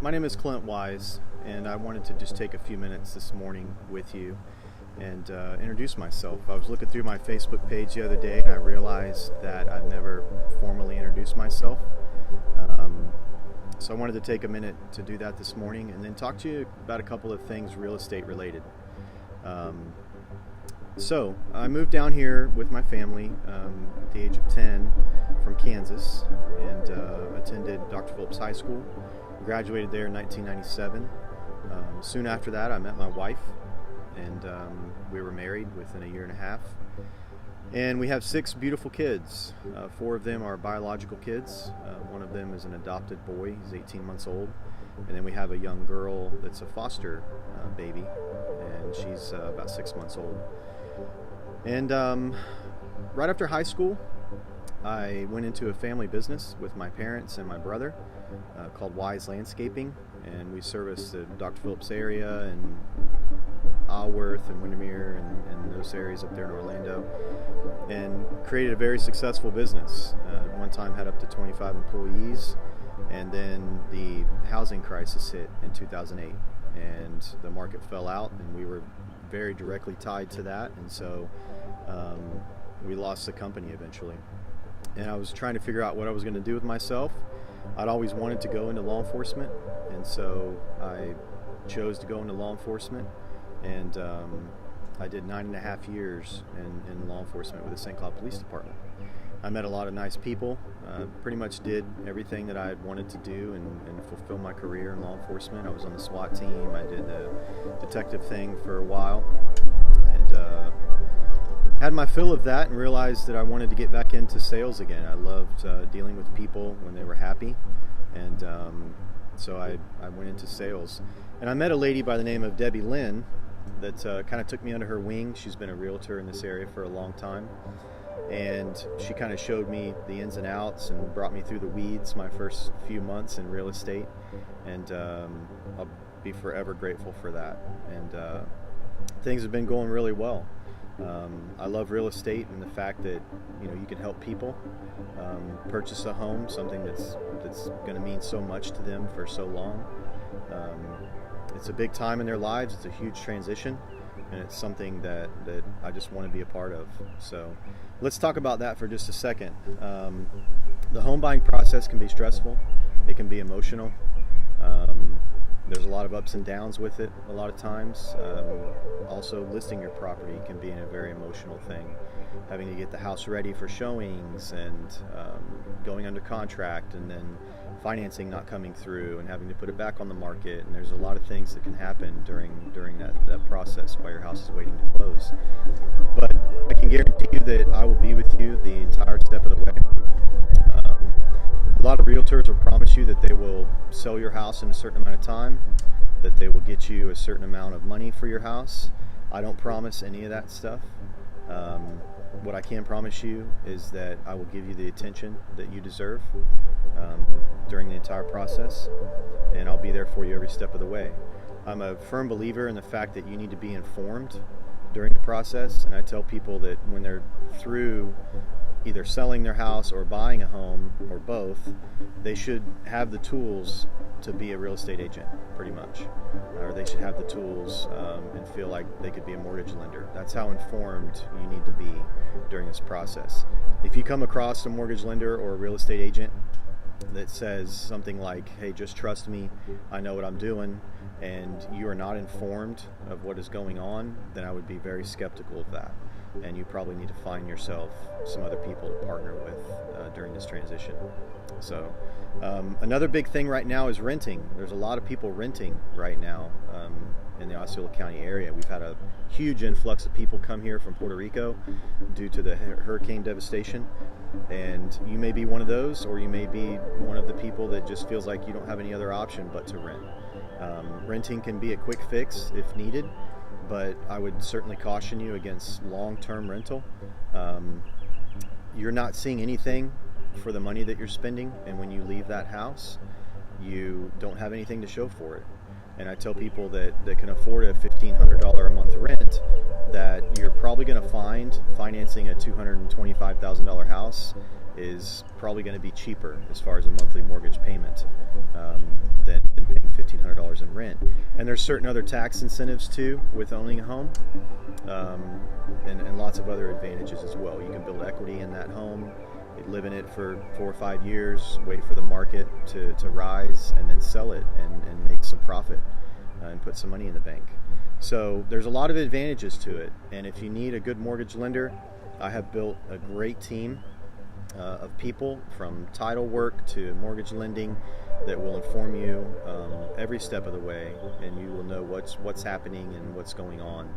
My name is Clint Wise, and I wanted to just take a few minutes this morning with you and introduce myself. I was looking through my Facebook page the other day, and I realized that I've never formally introduced myself. So I wanted to take a minute to do that this morning and then talk to you about a couple of things real estate related. So I moved down here with my family at the age of 10 from Kansas and attended Dr. Phillips High School. Graduated there in 1997. Soon after that, I met my wife, and we were married within a year and a half. And we have 6 beautiful kids. 4 of them are biological kids. One of them is an adopted boy. He's 18 months old. And then we have a young girl that's a foster baby, and she's about 6 months old. And right after high school, I went into a family business with my parents and my brother called Wise Landscaping, and we service the Dr. Phillips area and Alworth and Windermere and those areas up there in Orlando, and created a very successful business. One time had up to 25 employees, and then the housing crisis hit in 2008, and the market fell out, and we were very directly tied to that, and so we lost the company eventually. And I was trying to figure out what I was going to do with myself. I'd always wanted to go into law enforcement, and so I chose to go into law enforcement, and I did 9.5 years in law enforcement with the St. Cloud Police Department. I met a lot of nice people, pretty much did everything that I had wanted to do and fulfill my career in law enforcement. I was on the SWAT team, I did the detective thing for a while, and had my fill of that and realized that I wanted to get back into sales again. I loved dealing with people when they were happy, and so I went into sales. And I met a lady by the name of Debbie Lynn that kind of took me under her wing. She's been a realtor in this area for a long time, and she kind of showed me the ins and outs and brought me through the weeds my first few months in real estate, and I'll be forever grateful for that. And things have been going really well. I love real estate and the fact that you can help people purchase a home, something that's going to mean so much to them for so long. It's a big time in their lives. It's a huge transition, and it's something that I just want to be a part of. So let's talk about that for just a second. The home buying process can be stressful. It can be emotional. There's a lot of ups and downs with it a lot of times. Also, listing your property can be a very emotional thing. Having to get the house ready for showings and going under contract, and then financing not coming through and having to put it back on the market. And there's a lot of things that can happen during that process while your house is waiting to close. But I can guarantee you that I will be with you the entire step of the way. A lot of realtors will promise you that they will sell your house in a certain amount of time, that they will get you a certain amount of money for your house. I don't promise any of that stuff. What I can promise you is that I will give you the attention that you deserve during the entire process, and I'll be there for you every step of the way. I'm a firm believer in the fact that you need to be informed during the process, and I tell people that when they're through either selling their house or buying a home or both, they should have the tools to be a real estate agent, pretty much, or they should have the tools and feel like they could be a mortgage lender. That's how informed you need to be during this process. If you come across a mortgage lender or a real estate agent that says something like, "Hey, just trust me, I know what I'm doing," and you are not informed of what is going on, then I would be very skeptical of that. And you probably need to find yourself some other people to partner with during this transition. So another big thing right now is renting. There's a lot of people renting right now in the Osceola County area. We've had a huge influx of people come here from Puerto Rico due to the hurricane devastation. And you may be one of those, or you may be one of the people that just feels like you don't have any other option but to rent. Renting can be a quick fix if needed, but I would certainly caution you against long-term rental. You're not seeing anything for the money that you're spending, and when you leave that house, you don't have anything to show for it. And I tell people that can afford a $1,500 a month rent that you're probably going to find financing a $225,000 house is probably going to be cheaper as far as a monthly mortgage payment than paying $1,500 in rent. And there's certain other tax incentives too with owning a home, and lots of other advantages as well. You can build equity in that home, live in it for 4 or 5 years, wait for the market to rise, and then sell it and make some profit and put some money in the bank. So there's a lot of advantages to it. And if you need a good mortgage lender, I have built a great team of people from title work to mortgage lending that will inform you every step of the way, and you will know what's happening and what's going on.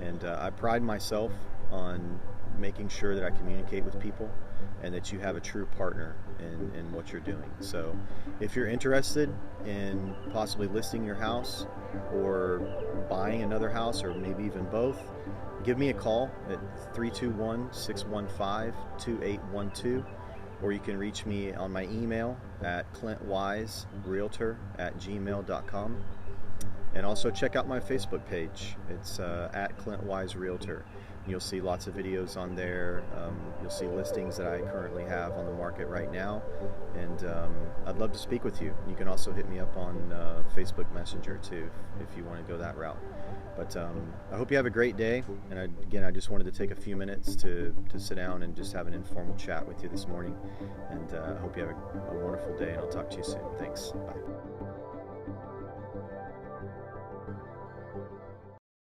And I pride myself on making sure that I communicate with people and that you have a true partner in what you're doing. So if you're interested in possibly listing your house or buying another house, or maybe even both, give me a call at 321-615-2812, or you can reach me on my email at clintwiserealtor@gmail.com. And also check out my Facebook page. It's at Clint Wise Realtor. You'll see lots of videos on there. You'll see listings that I currently have on the market right now. And I'd love to speak with you. You can also hit me up on Facebook Messenger too, if you want to go that route. But I hope you have a great day. And I just wanted to take a few minutes to sit down and just have an informal chat with you this morning. And I hope you have a wonderful day, and I'll talk to you soon. Thanks. Bye.